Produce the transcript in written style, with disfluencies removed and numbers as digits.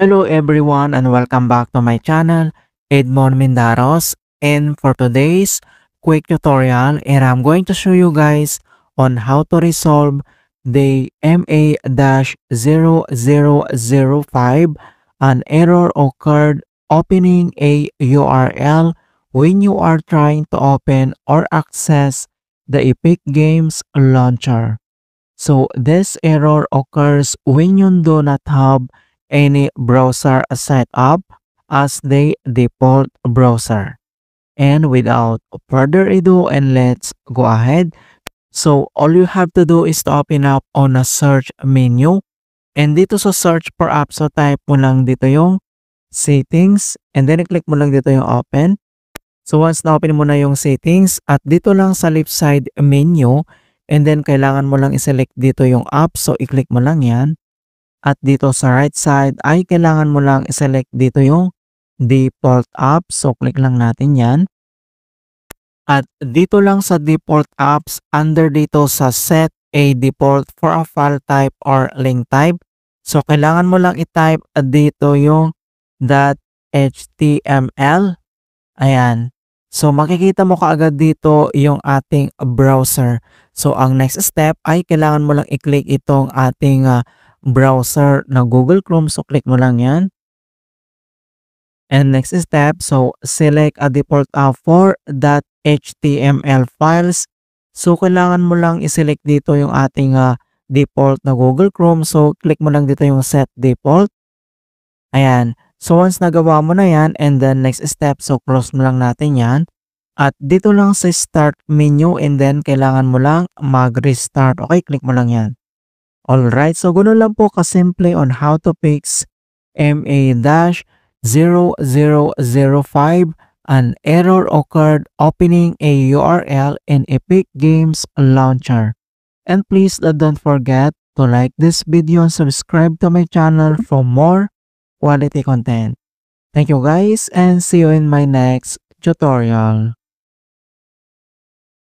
Hello everyone and welcome back to my channel, Edmond Mindaros. And for today's quick tutorial, and I'm going to show you guys on how to resolve the MA-0005, an error occurred opening a URL when you are trying to open or access the Epic Games launcher. So this error occurs when you do not have any browser set up as the default browser. And without further ado, and let's go ahead. So all you have to do is to open up on a search menu. And dito sa search for app, so type mo lang dito yung settings. And then i-click mo lang dito yung open. So once na open mo na yung settings, at dito lang sa left side menu, and then kailangan mo lang i-select dito yung app. So i-click mo lang yan. At dito sa right side ay kailangan mo lang i-select dito yung default app. So click lang natin yan. At dito lang sa default apps, under dito sa set a default for a file type or link type. So kailangan mo lang i-type dito yung .html. Ayan. So makikita mo kaagad dito yung ating browser. So ang next step ay kailangan mo lang i-click itong ating browser na Google Chrome. So click mo lang yan. And next step, so select a default app for .html files. So kailangan mo lang i-select dito yung ating default na Google Chrome. So click mo lang dito yung set default. Ayan. So once nagawa mo na yan, and then next step, so close mo lang natin yan. At dito lang sa start menu, and then kailangan mo lang mag-restart. Okay, click mo lang yan. Alright, so ganoon lang po kasimple on how to fix MA-0005, an error occurred opening a URL in Epic Games launcher. And please don't forget to like this video and subscribe to my channel for more quality content. Thank you guys and see you in my next tutorial.